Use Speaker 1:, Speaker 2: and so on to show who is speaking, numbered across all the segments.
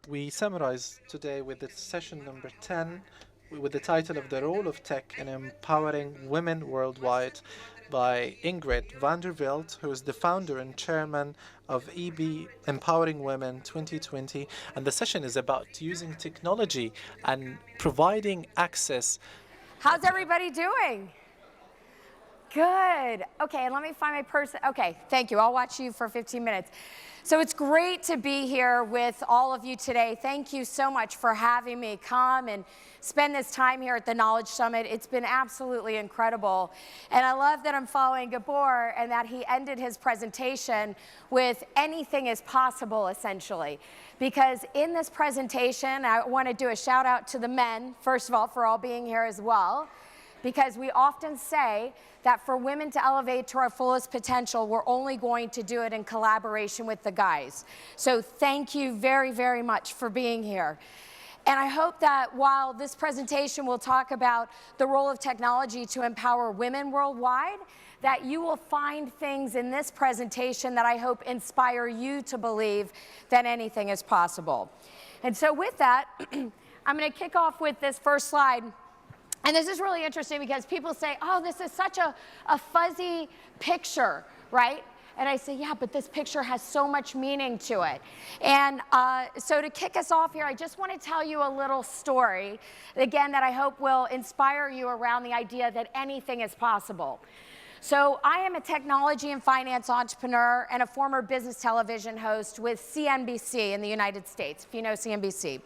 Speaker 1: We summarize today with the session number 10 with the title of The Role of Tech in Empowering Women Worldwide by Ingrid Vanderveld, who is the founder and chairman of EB Empowering Women 2020. And the session is about using technology and providing access.
Speaker 2: How's everybody doing? Good. Okay, and let me find my person. Okay, thank you. I'll watch you for 15 minutes. So it's great to be here with all of you today. Thank you so much for having me come and spend this time here at the Knowledge Summit. It's been absolutely incredible. And I love that I'm following Gabor and that he ended his presentation with anything is possible, essentially. Because in this presentation, I want to do a shout out to the men, first of all, for all being here as well. Because we often say that for women to elevate to our fullest potential, we're only going to do it in collaboration with the guys. So thank you very, very much for being here. And I hope that while this presentation will talk about the role of technology to empower women worldwide, that you will find things in this presentation that I hope inspire you to believe that anything is possible. And so with that, I'm going to kick off with this first slide. And this is really interesting because people say, oh, this is such a fuzzy picture, right? And I say, yeah, but this picture has so much meaning to it. And so to kick us off here, I just want to tell you a little story, again, that I hope will inspire you around the idea that anything is possible. So I am a technology and finance entrepreneur and a former business television host with CNBC in the United States, if you know CNBC.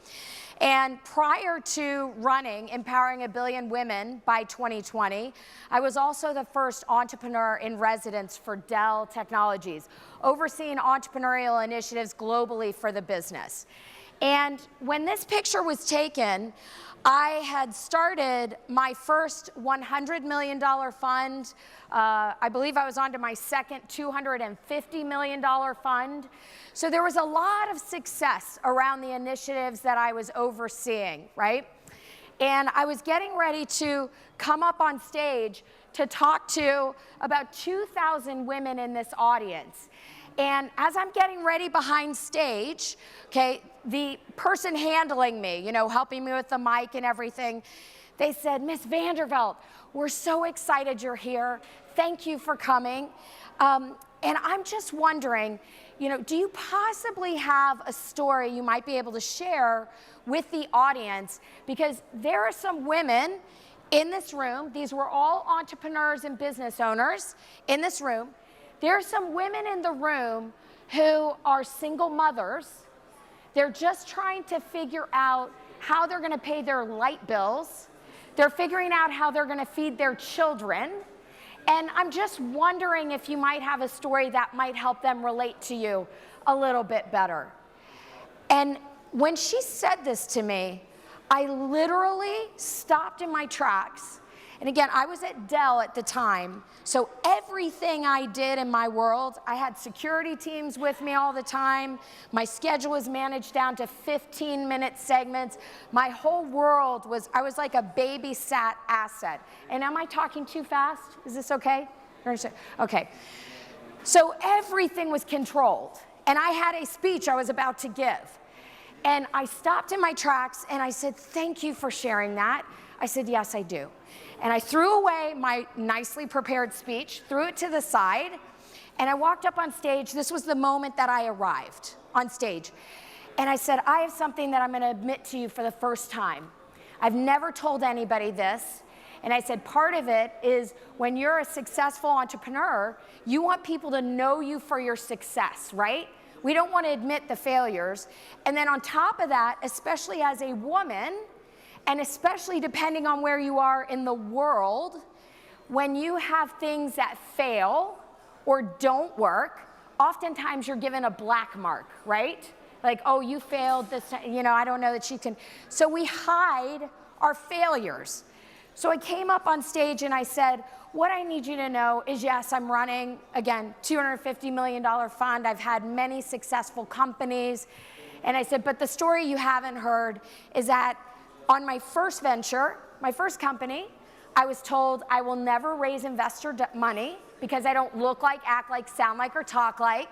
Speaker 2: And prior to running Empowering 1 Billion Women by 2020, I was also the first entrepreneur in residence for Dell Technologies, overseeing entrepreneurial initiatives globally for the business. And when this picture was taken, I had started my first $100 million fund. I believe I was on to my second $250 million fund. So there was a lot of success around the initiatives that I was overseeing, right? And I was getting ready to come up on stage to talk to about 2,000 women in this audience. And as I'm getting ready behind stage, okay, the person handling me, you know, helping me with the mic and everything, they said, Miss Vanderveld, we're so excited you're here. Thank you for coming. And I'm just wondering, you know, do you possibly have a story you might be able to share with the audience? Because there are some women in this room. These were all entrepreneurs and business owners in this room. There are some women in the room who are single mothers. They're just trying to figure out how they're going to pay their light bills. They're figuring out how they're going to feed their children. And I'm just wondering if you might have a story that might help them relate to you a little bit better. And when she said this to me, I literally stopped in my tracks. And again, I was at Dell at the time, so everything I did in my world, I had security teams with me all the time. My schedule was managed down to 15-minute segments. My whole world was, I was like a babysat asset. And am I talking too fast? Is this okay? Okay. So everything was controlled. And I had a speech I was about to give. And I stopped in my tracks and I said, thank you for sharing that. I said, yes, I do. And I threw away my nicely prepared speech, threw it to the side, and I walked up on stage. This was the moment that I arrived on stage. And I said, I have something that I'm going to admit to you for the first time. I've never told anybody this. And I said, part of it is when you're a successful entrepreneur, you want people to know you for your success, right? We don't want to admit the failures. And then on top of that, especially as a woman, and especially depending on where you are in the world, when you have things that fail or don't work, oftentimes you're given a black mark, right? Like, oh, you failed this, you know, I don't know that you can. So we hide our failures. So I came up on stage and I said, what I need you to know is, yes, I'm running, again, $250 million fund. I've had many successful companies. And I said, but the story you haven't heard is that on my first venture, my first company, I was told I will never raise investor money because I don't look like, act like, sound like, or talk like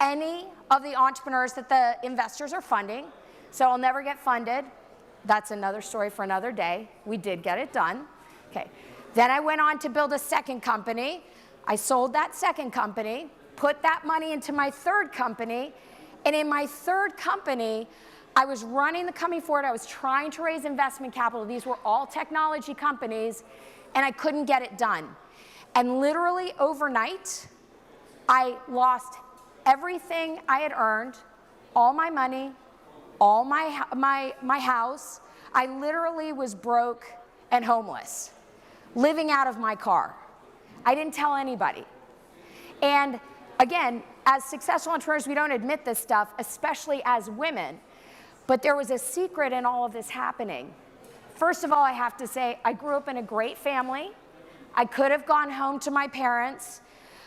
Speaker 2: any of the entrepreneurs that the investors are funding. So I'll never get funded. That's another story for another day. We did get it done. Okay. Then I went on to build a second company. I sold that second company, put that money into my third company, and in my third company, I was running the company forward. I was trying to raise investment capital. These were all technology companies, and I couldn't get it done. And literally overnight, I lost everything I had earned, all my money, all my house. I literally was broke and homeless, living out of my car. I didn't tell anybody. And again, as successful entrepreneurs, we don't admit this stuff, especially as women. But there was a secret in all of this happening. First of all, I have to say, I grew up in a great family. I could have gone home to my parents,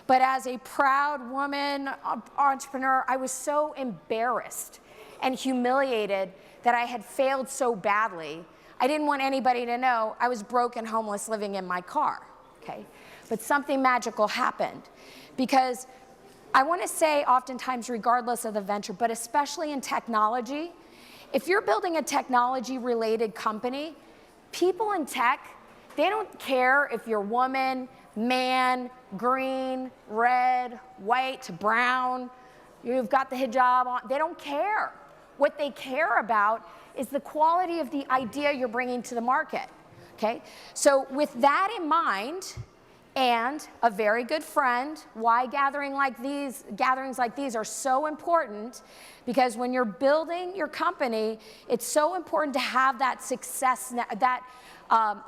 Speaker 2: but as a proud woman, entrepreneur, I was so embarrassed and humiliated that I had failed so badly. I didn't want anybody to know I was broke and homeless living in my car, okay? But something magical happened, because I want to say oftentimes, regardless of the venture, but especially in technology, if you're building a technology-related company, people in tech, they don't care if you're woman, man, green, red, white, brown, you've got the hijab on. They don't care. What they care about is the quality of the idea you're bringing to the market, okay? So with that in mind, and a very good friend, why gatherings like these are so important, because when you're building your company, it's so important to have that success,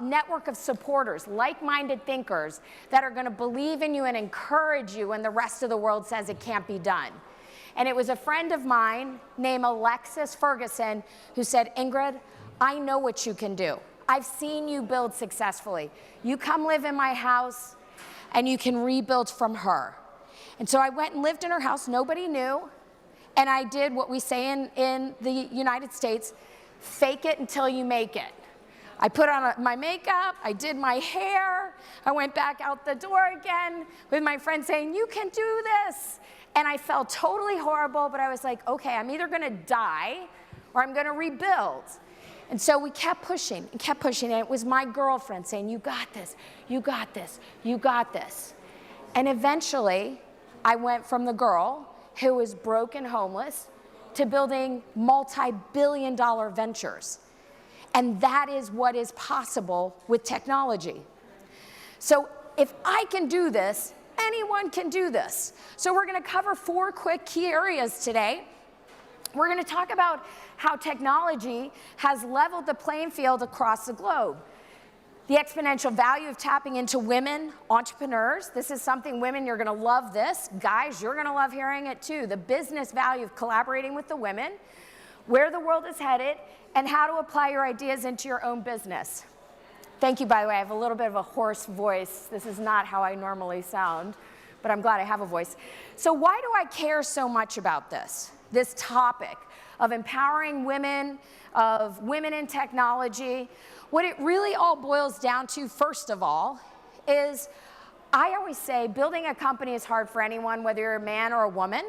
Speaker 2: network of supporters, like-minded thinkers that are going to believe in you and encourage you when the rest of the world says it can't be done. And it was a friend of mine named Alexis Ferguson who said, Ingrid, I know what you can do. I've seen you build successfully. You come live in my house and you can rebuild from her. And so I went and lived in her house, nobody knew, and I did what we say in the United States, fake it until you make it. I put on my makeup, I did my hair, I went back out the door again with my friend saying, you can do this. And I felt totally horrible, but I was like, okay, I'm either gonna die or I'm gonna rebuild. And so we kept pushing and kept pushing, and it was my girlfriend saying, you got this, you got this, you got this. And eventually, I went from the girl who was broke and homeless to building multi-billion-dollar ventures. And that is what is possible with technology. So if I can do this, anyone can do this. So we're gonna cover 4 quick key areas today. We're gonna talk about how technology has leveled the playing field across the globe. The exponential value of tapping into women entrepreneurs. This is something, women, you're gonna love this. Guys, you're gonna love hearing it too. The business value of collaborating with the women, where the world is headed, and how to apply your ideas into your own business. Thank you, by the way. I have a little bit of a hoarse voice. This is not how I normally sound, but I'm glad I have a voice. So why do I care so much about this topic of empowering women, of women in technology? What it really all boils down to, first of all, is I always say building a company is hard for anyone, whether you're a man or a woman.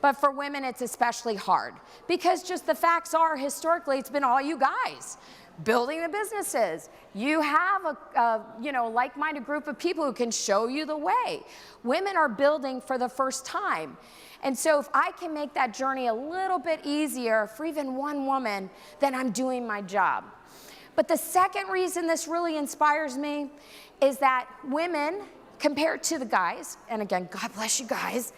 Speaker 2: But for women, it's especially hard, because just the facts are, historically, it's been all you guys building the businesses. You have a like-minded group of people who can show you the way. Women are building for the first time. And so if I can make that journey a little bit easier for even one woman, then I'm doing my job. But the second reason this really inspires me is that women, compared to the guys, and again, God bless you guys,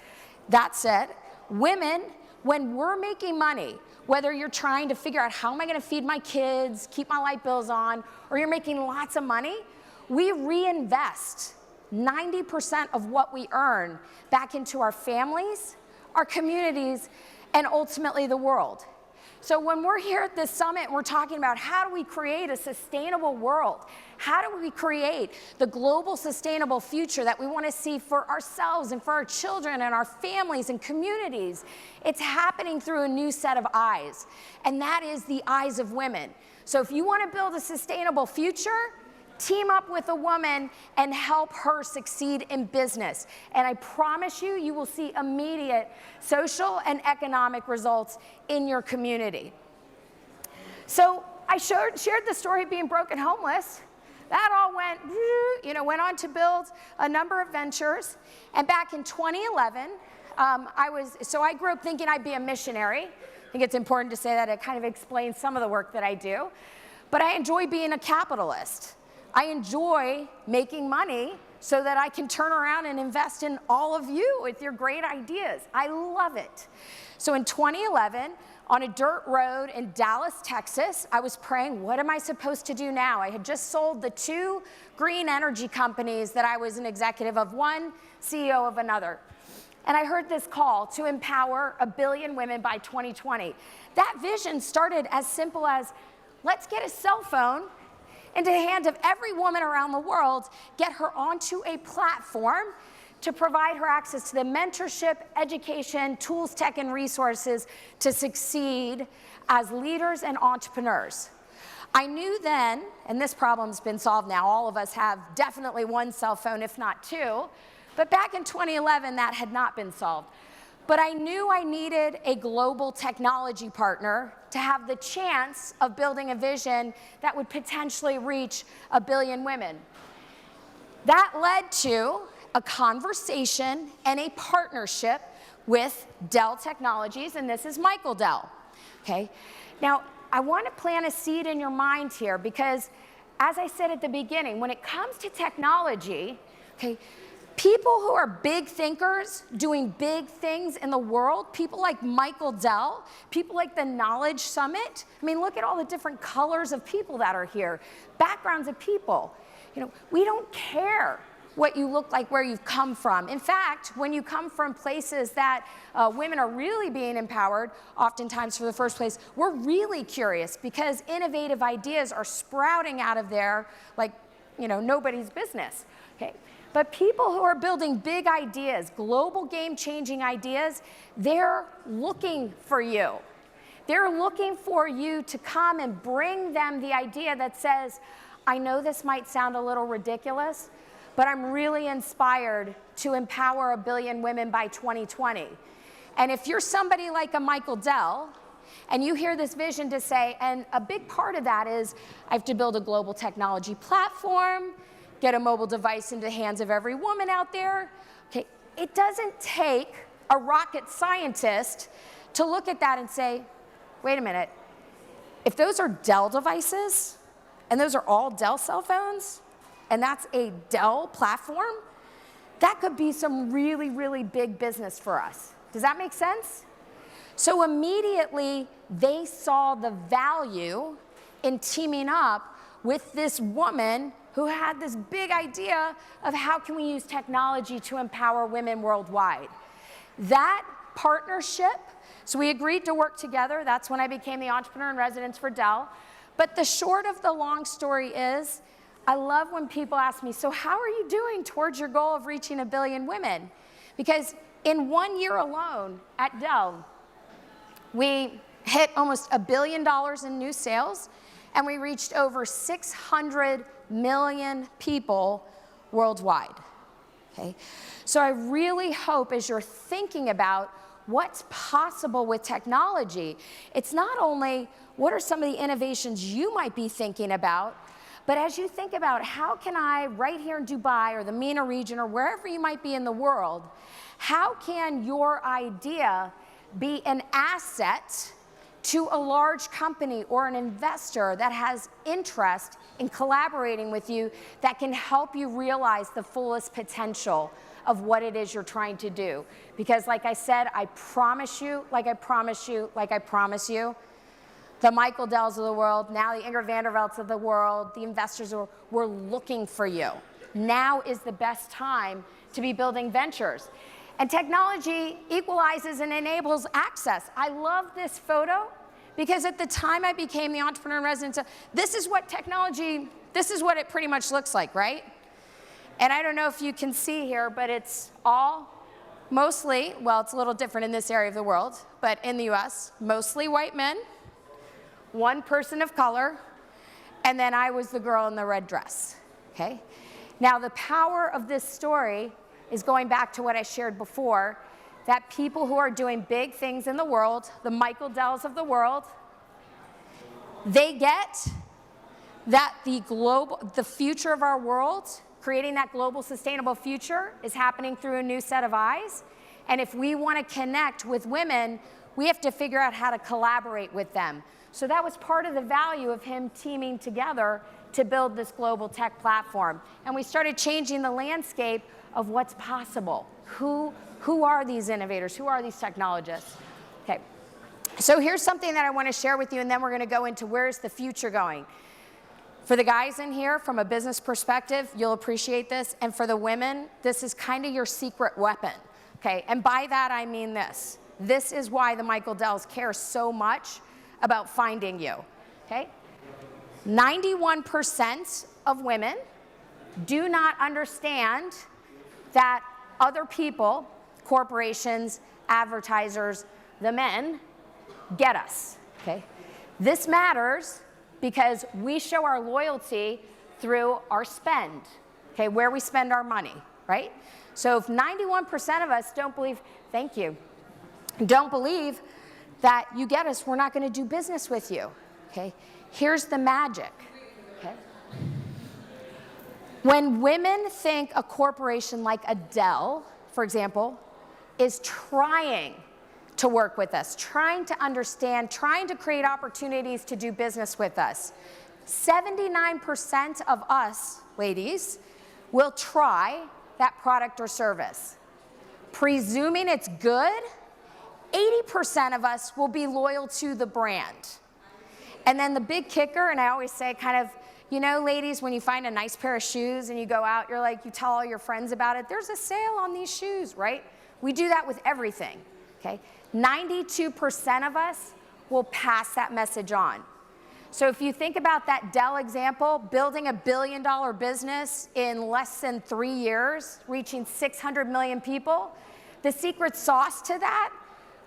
Speaker 2: that said, women, when we're making money, whether you're trying to figure out how am I gonna feed my kids, keep my light bills on, or you're making lots of money, we reinvest 90% of what we earn back into our families, our communities, and ultimately the world. So when we're here at this summit, we're talking about how do we create a sustainable world? How do we create the global sustainable future that we want to see for ourselves and for our children and our families and communities? It's happening through a new set of eyes, and that is the eyes of women. So if you want to build a sustainable future, team up with a woman and help her succeed in business. And I promise you, you will see immediate social and economic results in your community. So I shared the story of being broke and homeless. That all went on to build a number of ventures. And back in 2011, I grew up thinking I'd be a missionary. I think it's important to say that. It kind of explains some of the work that I do. But I enjoy being a capitalist. I enjoy making money so that I can turn around and invest in all of you with your great ideas. I love it. So in 2011, on a dirt road in Dallas, Texas, I was praying, what am I supposed to do now? I had just sold the 2 green energy companies that I was an executive of, one CEO of another. And I heard this call to empower 1 billion women by 2020. That vision started as simple as, let's get a cell phone into the hands of every woman around the world, get her onto a platform to provide her access to the mentorship, education, tools, tech, and resources to succeed as leaders and entrepreneurs. I knew then, and this problem's been solved now, all of us have definitely 1 cell phone, if not 2, but back in 2011, that had not been solved. But I knew I needed a global technology partner to have the chance of building a vision that would potentially reach 1 billion women. That led to a conversation and a partnership with Dell Technologies, and this is Michael Dell. Okay? Now, I want to plant a seed in your mind here because, as I said at the beginning, when it comes to technology, okay, people who are big thinkers doing big things in the world, people like Michael Dell, people like the Knowledge Summit, I mean, look at all the different colors of people that are here, backgrounds of people. We don't care what you look like, where you've come from. In fact, when you come from places that women are really being empowered, oftentimes for the first place, we're really curious because innovative ideas are sprouting out of there like, nobody's business. Okay? But people who are building big ideas, global game-changing ideas, they're looking for you. They're looking for you to come and bring them the idea that says, I know this might sound a little ridiculous, but I'm really inspired to empower 1 billion women by 2020. And if you're somebody like a Michael Dell, and you hear this vision to say, and a big part of that is, I have to build a global technology platform, get a mobile device into the hands of every woman out there. Okay, it doesn't take a rocket scientist to look at that and say, wait a minute, if those are Dell devices, and those are all Dell cell phones, and that's a Dell platform, that could be some really, really big business for us. Does that make sense? So immediately, they saw the value in teaming up with this woman who had this big idea of how can we use technology to empower women worldwide. That partnership, so we agreed to work together. That's when I became the entrepreneur in residence for Dell. But the short of the long story is, I love when people ask me, so how are you doing towards your goal of reaching 1 billion women? Because in 1 year alone at Dell, we hit almost $1 billion in new sales, and we reached over 600 million people worldwide. Okay? So I really hope as you're thinking about what's possible with technology, it's not only what are some of the innovations you might be thinking about, but as you think about how can I, right here in Dubai or the MENA region or wherever you might be in the world, how can your idea be an asset to a large company or an investor that has interest in collaborating with you that can help you realize the fullest potential of what it is you're trying to do? Because like I said, I promise you, like I promise you, like I promise you, the Michael Dells of the world, now the Ingrid Vandervelts of the world, the investors, we're looking for you. Now is the best time to be building ventures. And technology equalizes and enables access. I love this photo because at the time I became the entrepreneur in residence, this is what technology, this is what it pretty much looks like, right? And I don't know if you can see here, but it's all mostly, well, it's a little different in this area of the world, but in the US, mostly white men, 1 person of color, and then I was the girl in the red dress, okay? Now, the power of this story is going back to what I shared before, that people who are doing big things in the world, the Michael Dells of the world, They get that the future of our world, creating that global sustainable future, is happening through a new set of eyes. And if we want to connect with women, we have to figure out how to collaborate with them. So that was part of the value of him teaming together to build this global tech platform. And we started changing the landscape of what's possible. Who are these innovators? Who are these technologists? Okay. So here's something that I want to share with you, and then we're going to go into where's the future going. For the guys in here, from a business perspective, you'll appreciate this. And for the women, this is kind of your secret weapon. Okay? And by that, I mean this. This is why the Michael Dells care so much about finding you. Okay? 91% of women do not understand that other people, corporations, advertisers, the men, get us. Okay? This matters because we show our loyalty through our spend, okay, where we spend our money, right? So if 91% of us don't believe, thank you, don't believe that you get us, we're not going to do business with you, okay? Here's the magic, okay? When women think a corporation like Dell, for example, is trying to work with us, trying to understand, trying to create opportunities to do business with us, 79% of us, ladies, will try that product or service. Presuming it's good, 80% of us will be loyal to the brand. And then the big kicker, and I always say kind of, you know, ladies, when you find a nice pair of shoes and you go out, you're like, you tell all your friends about it, there's a sale on these shoes, right? We do that with everything, okay? 92% of us will pass that message on. So if you think about that Dell example, building $1 billion business in less than 3 years, reaching 600 million people, the secret sauce to that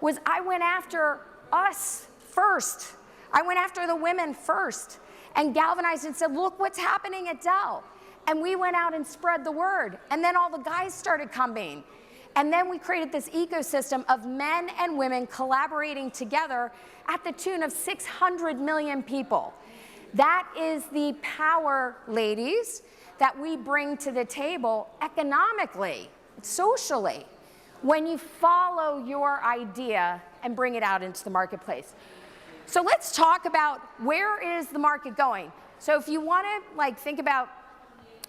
Speaker 2: was I went after us first. I went after the women first and galvanized and said, look what's happening at Dell. And we went out and spread the word. And then all the guys started coming. And then we created this ecosystem of men and women collaborating together at the tune of 600 million people. That is the power, ladies, that we bring to the table economically, socially, when you follow your idea and bring it out into the marketplace. So let's talk about where is the market going. So if you want to think about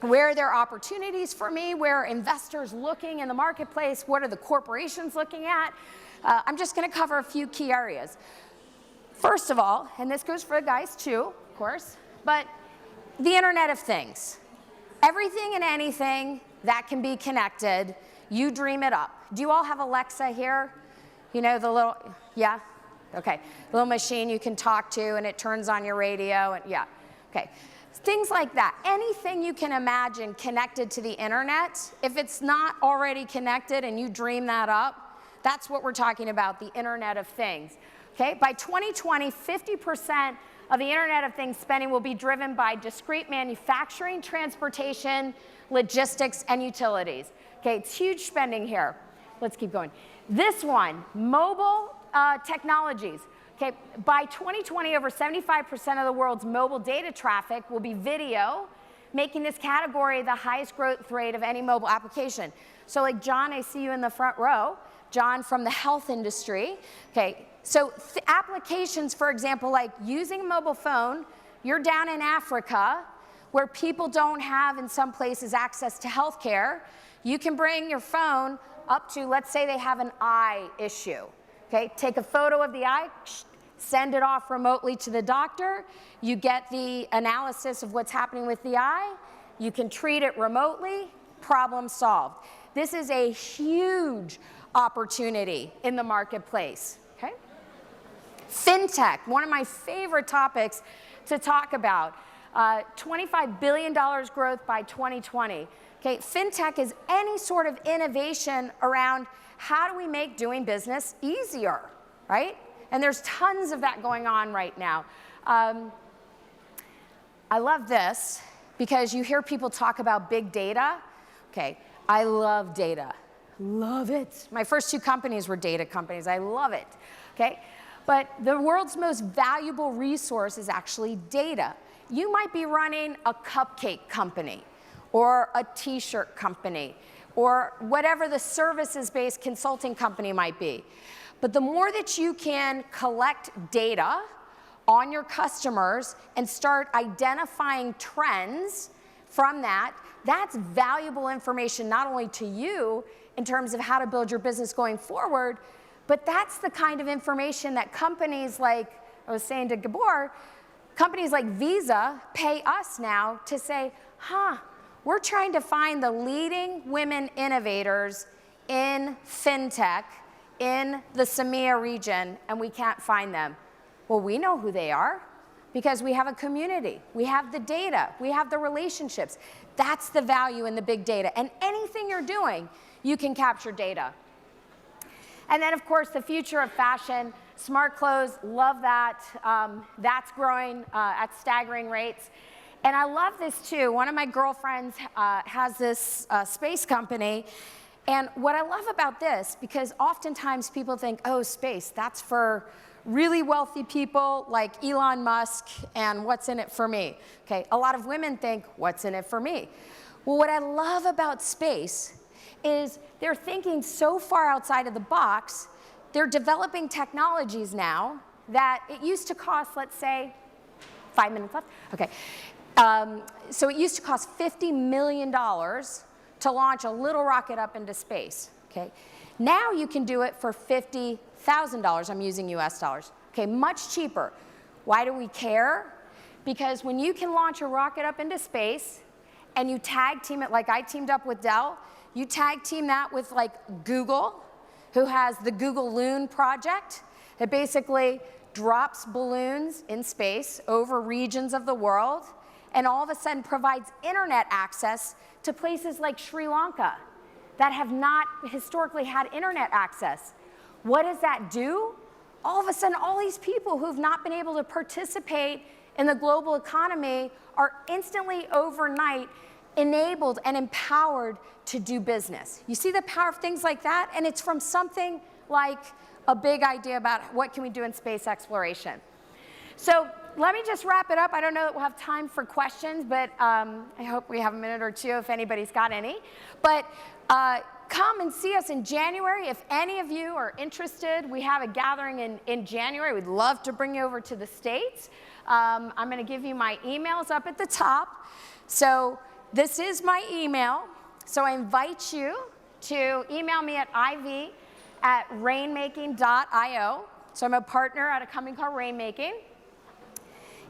Speaker 2: where are there opportunities for me, where are investors looking in the marketplace, what are the corporations looking at, I'm just going to cover a few key areas. First of all, and this goes for the guys too, of course, but the Internet of Things. Everything and anything that can be connected, you dream it up. Do you all have Alexa here? You know, the little, yeah? Okay, the little machine you can talk to and it turns on your radio, and yeah, okay. Things like that. Anything you can imagine connected to the internet, if it's not already connected and you dream that up, that's what we're talking about, the Internet of Things. Okay? By 2020, 50% of the Internet of Things spending will be driven by discrete manufacturing, transportation, logistics, and utilities. Okay, it's huge spending here. Let's keep going. This one, mobile technologies. Okay, by 2020, over 75% of the world's mobile data traffic will be video, making this category the highest growth rate of any mobile application. So like John, I see you in the front row, John from the health industry. Okay, so applications, for example, like using a mobile phone, you're down in Africa where people don't have, in some places, access to healthcare. You can bring your phone up to, let's say they have an eye issue. Okay, take a photo of the eye, send it off remotely to the doctor. You get the analysis of what's happening with the eye. You can treat it remotely, problem solved. This is a huge opportunity in the marketplace, okay? FinTech, one of my favorite topics to talk about. $25 billion growth by 2020. Okay, FinTech is any sort of innovation around how do we make doing business easier, right? And there's tons of that going on right now. I love this because you hear people talk about big data. Okay, I love data. Love it. My first 2 companies were data companies. I love it. Okay, But the world's most valuable resource is actually data. You might be running a cupcake company or a t-shirt company or whatever the services-based consulting company might be. But the more that you can collect data on your customers and start identifying trends from that, that's valuable information not only to you in terms of how to build your business going forward, but that's the kind of information that companies like, I was saying to Gabor, companies like Visa pay us now to say, we're trying to find the leading women innovators in fintech in the CEMEA region, and we can't find them. Well, we know who they are because we have a community. We have the data. We have the relationships. That's the value in the big data. And anything you're doing, you can capture data. And then, of course, the future of fashion, smart clothes, love that. That's growing at staggering rates. And I love this, too. One of my girlfriends has this space company. And what I love about this, because oftentimes people think, oh, space, that's for really wealthy people like Elon Musk, and what's in it for me? Okay, a lot of women think, what's in it for me? Well, what I love about space is they're thinking so far outside of the box. They're developing technologies now that it used to cost, let's say, 5 minutes left? Okay. So it used to cost $50 million to launch a little rocket up into space, okay? Now you can do it for $50,000. I'm using US dollars. Okay, much cheaper. Why do we care? Because when you can launch a rocket up into space and you tag team it, like I teamed up with Dell, you tag team that with like Google, who has the Google Loon project that basically drops balloons in space over regions of the world and all of a sudden provides internet access to places like Sri Lanka that have not historically had internet access. What does that do? All of a sudden, all these people who've not been able to participate in the global economy are instantly overnight enabled and empowered to do business. You see the power of things like that? And it's from something like a big idea about what can we do in space exploration. So let me just wrap it up. I don't know that we'll have time for questions, but I hope we have a minute or two if anybody's got any. But come and see us in January. If any of you are interested, we have a gathering in January. We'd love to bring you over to the States. I'm going to give you my emails up at the top. So this is my email. So I invite you to email me at iv@rainmaking.io. So I'm a partner at a company called Rainmaking.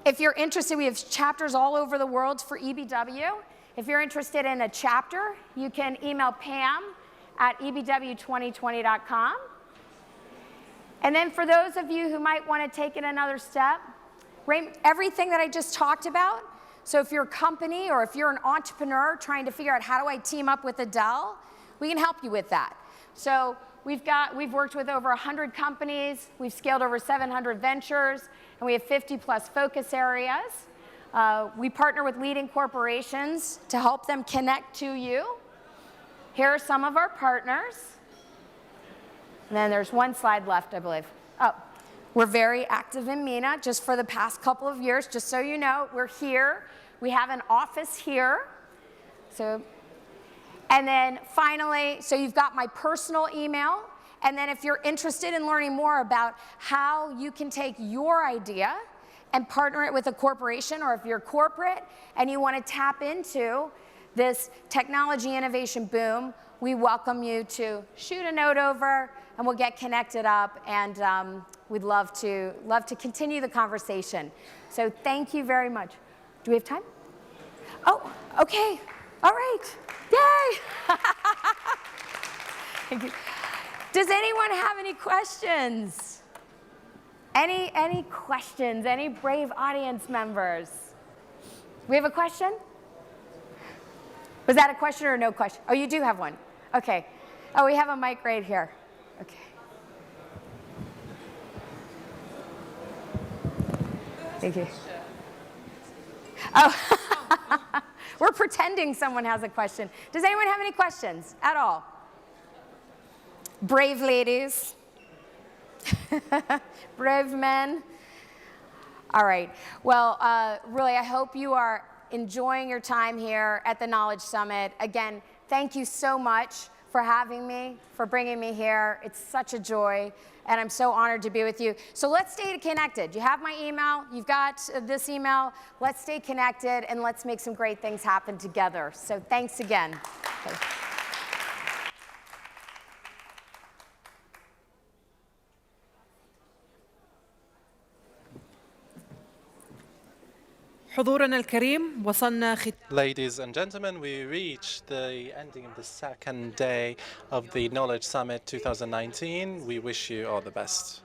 Speaker 2: If you're interested, we have chapters all over the world for EBW. If you're interested in a chapter, you can email Pam at ebw2020.com. And then for those of you who might want to take it another step, everything that I just talked about, so if you're a company or if you're an entrepreneur trying to figure out how do I team up with Adele, we can help you with that. So we've worked with over 100 companies, we've scaled over 700 ventures, and we have 50+ focus areas. We partner with leading corporations to help them connect to you. Here are some of our partners. And then there's one slide left, I believe. Oh, we're very active in MENA just for the past couple of years. Just so you know, we're here. We have an office here. And then finally, so you've got my personal email. And then if you're interested in learning more about how you can take your idea and partner it with a corporation, or if you're corporate and you want to tap into this technology innovation boom, we welcome you to shoot a note over and we'll get connected up, and we'd love to continue the conversation. So thank you very much. Do we have time? Oh, okay. All right. Yay! Thank you. Does anyone have any questions? Any questions? Any brave audience members? We have a question? Was that a question or no question? Oh, you do have one. Okay. Oh, we have a mic right here. Okay. Thank you. Oh, we're pretending someone has a question. Does anyone have any questions at all? Brave ladies. Brave men. All right. Well, really, I hope you are enjoying your time here at the Knowledge Summit. Again, thank you so much for having me, for bringing me here. It's such a joy, and I'm so honored to be with you. So let's stay connected. You have my email. You've got this email. Let's stay connected, and let's make some great things happen together. So thanks again. Okay.
Speaker 3: حضورنا الكريم وصلنا
Speaker 1: Ladies and gentlemen, we reached the ending of the second day of the Knowledge Summit 2019. We wish you all the best.